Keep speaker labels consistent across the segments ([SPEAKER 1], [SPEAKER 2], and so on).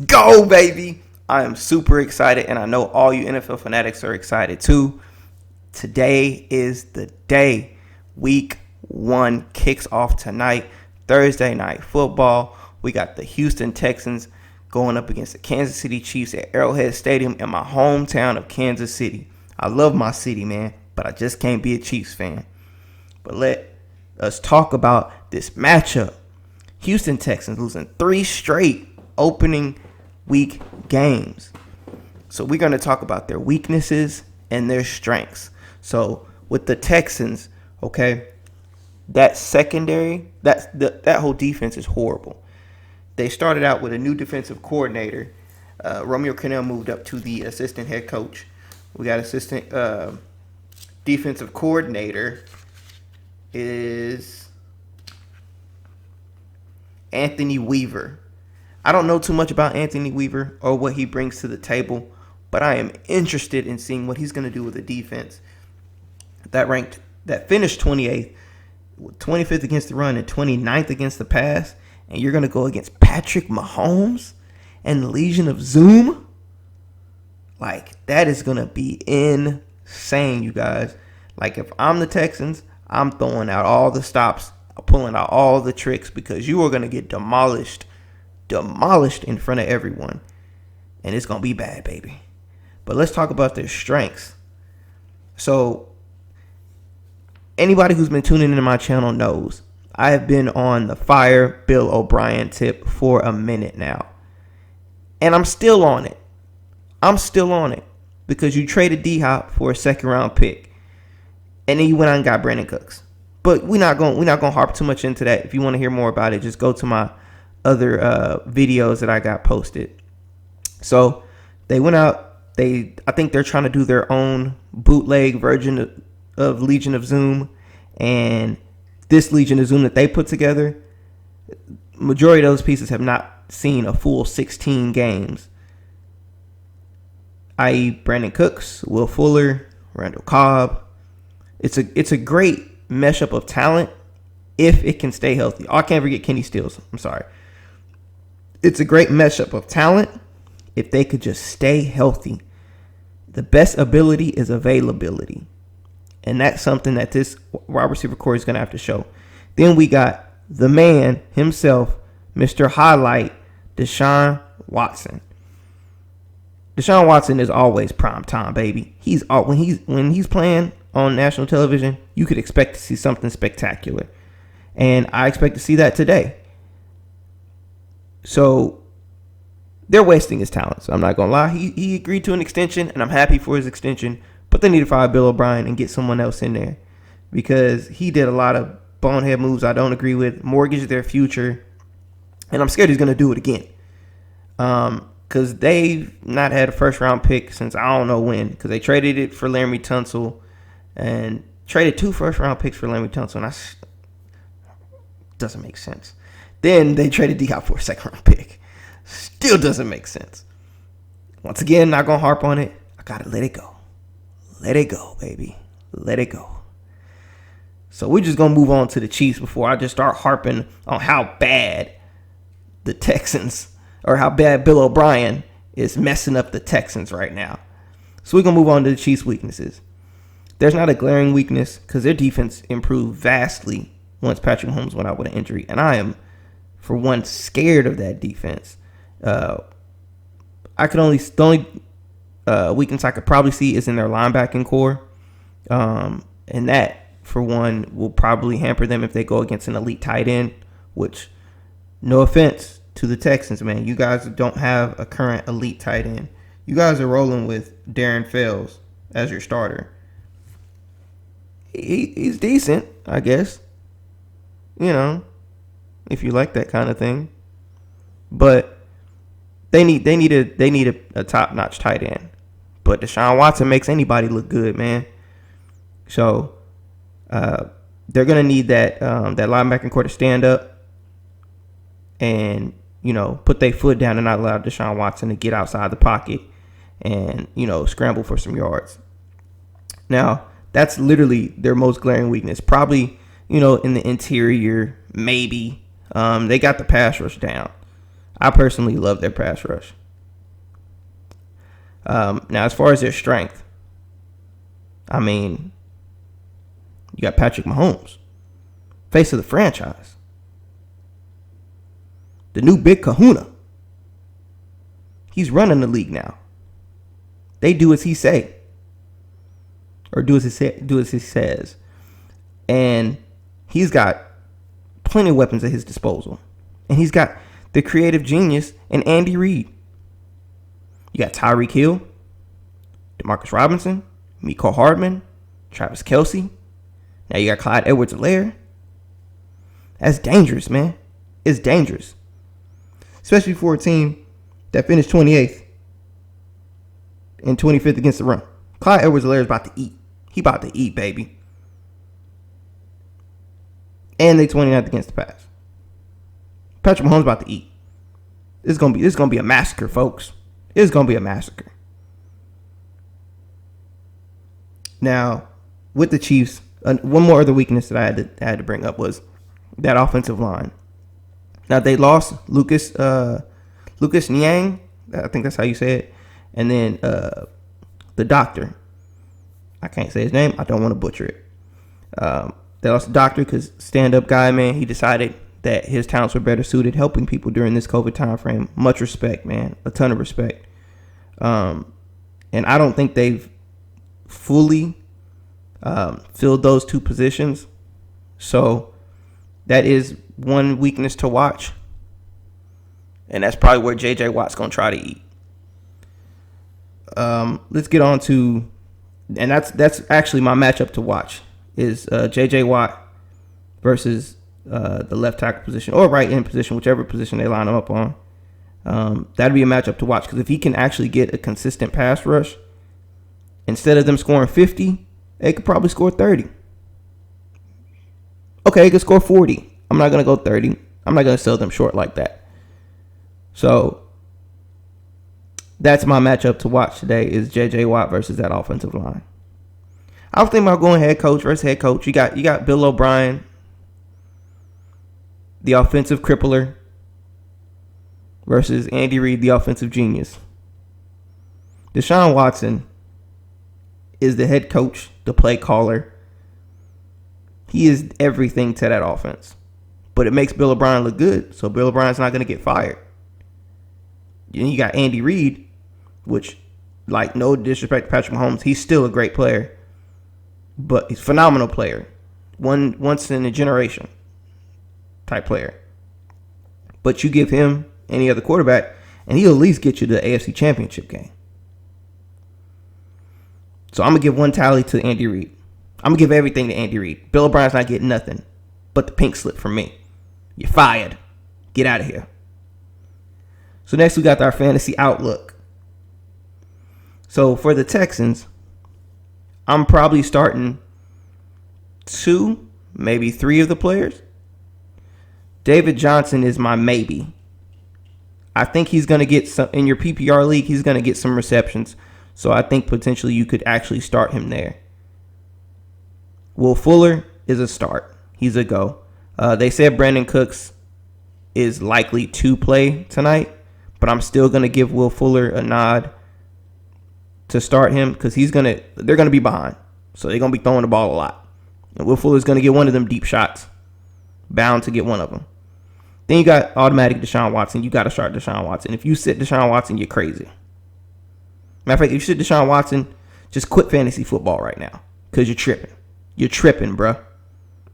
[SPEAKER 1] go, baby. I am super excited, and I know all you NFL fanatics are excited too. Today is the day. Week 1 kicks off tonight, Thursday night football. We got the Houston Texans going up against the Kansas City Chiefs at Arrowhead Stadium in my hometown of Kansas City. I love my city, man, but I just can't be a Chiefs fan. But let us talk about this matchup. Houston Texans losing 3 straight opening week games. So we're going to talk about their weaknesses and their strengths. So with the Texans, okay, that secondary, that whole defense is horrible. They started out with a new defensive coordinator. Romeo Crennel moved up to the assistant head coach. We got assistant defensive coordinator is Anthony Weaver. I don't know too much about Anthony Weaver or what he brings to the table, but I am interested in seeing what he's going to do with the defense that finished 28th, 25th against the run, and 29th against the pass. And you're going to go against Patrick Mahomes and the Legion of Zoom? Like, that is going to be insane, you guys. Like, if I'm the Texans, I'm throwing out all the stops, pulling out all the tricks, because you are going to get demolished in front of everyone. And it's going to be bad, baby. But let's talk about their strengths. So, anybody who's been tuning into my channel knows I have been on the fire Bill O'Brien tip for a minute now. And I'm still on it. Because you traded D-Hop for a second-round pick. And then you went out and got Brandon Cooks. But we're not going to harp too much into that. If you want to hear more about it, just go to my other videos that I got posted. So they went out. I think they're trying to do their own bootleg version of Legion of Zoom. And this Legion of Zoom that they put together, majority of those pieces have not seen a full 16 games. I.e. Brandon Cooks, Will Fuller, Randall Cobb. It's a great mashup of talent if it can stay healthy. Oh, I can't forget Kenny Stills. I'm sorry. It's a great mashup of talent if they could just stay healthy. The best ability is availability. And that's something that this wide receiver core is going to have to show. Then we got the man himself, Mr. Highlight, Deshaun Watson. Deshaun Watson is always prime time, baby. When he's playing on national television, you could expect to see something spectacular. And I expect to see that today. So they're wasting his talent. So I'm not going to lie. He agreed to an extension, and I'm happy for his extension. But they need to fire Bill O'Brien and get someone else in there, because he did a lot of bonehead moves I don't agree with, mortgage their future, and I'm scared he's going to do it again. Because they've not had a first-round pick since I don't know when, because they traded it for Laremy Tunsil and traded 2 first-round picks for Laremy Tunsil, and that doesn't make sense. Then they traded D-Hop for a second-round pick. Still doesn't make sense. Once again, not going to harp on it. I got to let it go. Let it go, baby. Let it go. So we're just going to move on to the Chiefs before I just start harping on how bad the Texans, or how bad Bill O'Brien is messing up the Texans right now. So we're going to move on to the Chiefs' weaknesses. There's not a glaring weakness, because their defense improved vastly once Patrick Mahomes went out with an injury. And I am, for one, scared of that defense. The only weakness I could probably see is in their linebacking core. And that, for one, will probably hamper them if they go against an elite tight end, which, no offense to the Texans, man, you guys don't have a current elite tight end. You guys are rolling with Darren Fells as your starter. He's decent, I guess. You know, if you like that kind of thing. But they need a top-notch tight end. But Deshaun Watson makes anybody look good, man. So they're gonna need that linebacking core to stand up and, you know, put their foot down and not allow Deshaun Watson to get outside the pocket and, you know, scramble for some yards. Now, that's literally their most glaring weakness. Probably, you know, in the interior, maybe. They got the pass rush down. I personally love their pass rush. Now, as far as their strength, I mean, you got Patrick Mahomes, face of the franchise, the new big kahuna. He's running the league now. They do as he say, or do as he says, and he's got plenty of weapons at his disposal, and he's got the creative genius in Andy Reid. You got Tyreek Hill, Demarcus Robinson, Mecole Hardman, Travis Kelce. Now you got Clyde Edwards-Helaire. That's dangerous, man. It's dangerous, especially for a team that finished 28th and 25th against the run. Clyde Edwards-Helaire is about to eat. He about to eat, baby. And they 29th against the pass. Patrick Mahomes about to eat. This is gonna be a massacre, folks. It's gonna be a massacre. Now, with the Chiefs, one more other weakness that I had to bring up was that offensive line. Now they lost Lucas Niang, I think that's how you say it, and then the doctor. I can't say his name. I don't want to butcher it. They lost the doctor because stand-up guy, man. He decided that his talents were better suited helping people during this COVID time frame. Much respect, man. A ton of respect. And I don't think they've fully filled those two positions. So that is one weakness to watch. And that's probably where J.J. Watt's going to try to eat. Let's get on to, and that's actually my matchup to watch, is J.J. Watt versus the left tackle position or right end position, whichever position they line him up on. That'd be a matchup to watch because if he can actually get a consistent pass rush, instead of them scoring 50, they could probably score 30. Okay, they could score 40. I'm not going to go 30. I'm not going to sell them short like that. So that's my matchup to watch today is J.J. Watt versus that offensive line. I was thinking about going head coach versus head coach. You got Bill O'Brien, the offensive crippler, versus Andy Reid, the offensive genius. Deshaun Watson is the head coach, the play caller. He is everything to that offense. But it makes Bill O'Brien look good, so Bill O'Brien's not going to get fired. Then you got Andy Reid, which, like, no disrespect to Patrick Mahomes, he's still a great player. But he's a phenomenal player. Once in a generation type player. But you give him any other quarterback, and he'll at least get you to the AFC Championship game. So I'm going to give one tally to Andy Reid. I'm going to give everything to Andy Reid. Bill O'Brien's not getting nothing but the pink slip from me. You're fired. Get out of here. So next we got our fantasy outlook. So for the Texans, I'm probably starting 2, maybe 3 of the players. David Johnson is my maybe. I think he's going to get some in your PPR league. He's going to get some receptions. So I think potentially you could actually start him there. Will Fuller is a start. He's a go. They said Brandon Cooks is likely to play tonight, but I'm still going to give Will Fuller a nod to start him because they're going to be behind. So they're going to be throwing the ball a lot. And Will Fuller's going to get one of them deep shots. Bound to get one of them. Then you got automatic Deshaun Watson. You got to start Deshaun Watson. If you sit Deshaun Watson, you're crazy. Matter of fact, if you sit Deshaun Watson, just quit fantasy football right now because you're tripping. You're tripping, bruh.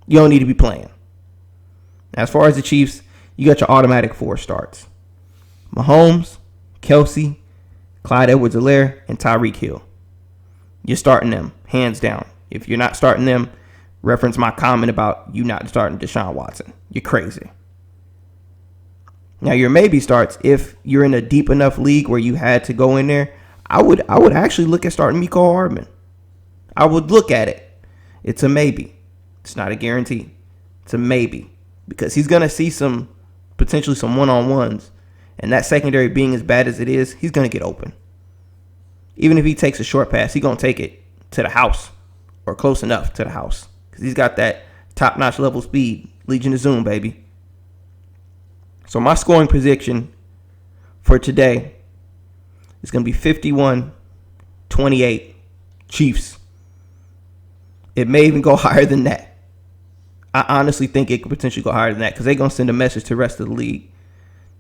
[SPEAKER 1] You don't need to be playing. As far as the Chiefs, you got your automatic 4 starts. Mahomes, Kelce, Clyde Edwards-Helaire, and Tyreek Hill. You're starting them, hands down. If you're not starting them, reference my comment about you not starting Deshaun Watson. You're crazy. Now, your maybe starts, if you're in a deep enough league where you had to go in there, I would actually look at starting Mecole Hardman. I would look at it. It's a maybe. It's not a guarantee. It's a maybe. Because he's going to see potentially some one-on-ones. And that secondary being as bad as it is, he's going to get open. Even if he takes a short pass, he's going to take it to the house or close enough to the house. Because he's got that top-notch level speed. Legion of Zoom, baby. So my scoring prediction for today, it's going to be 51-28 Chiefs. It may even go higher than that. I honestly think it could potentially go higher than that because they're going to send a message to the rest of the league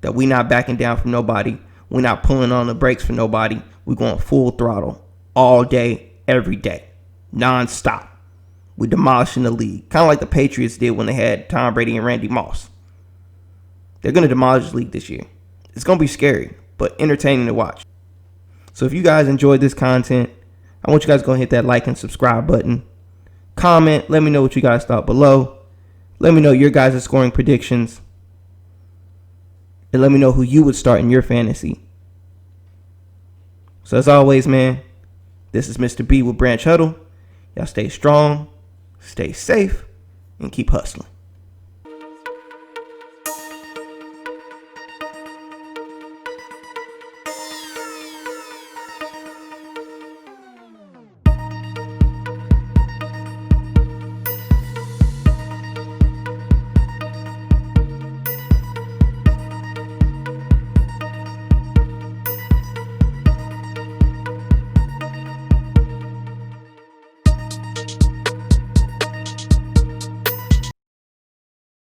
[SPEAKER 1] that we not backing down from nobody. We're not pulling on the brakes for nobody. We're going full throttle all day, every day, nonstop. We're demolishing the league, kind of like the Patriots did when they had Tom Brady and Randy Moss. They're going to demolish the league this year. It's going to be scary, but entertaining to watch. So if you guys enjoyed this content, I want you guys to go and hit that like and subscribe button. Comment. Let me know what you guys thought below. Let me know your guys' scoring predictions. And let me know who you would start in your fantasy. So as always, man, this is Mr. B with Branch Huddle. Y'all stay strong, stay safe, and keep hustling.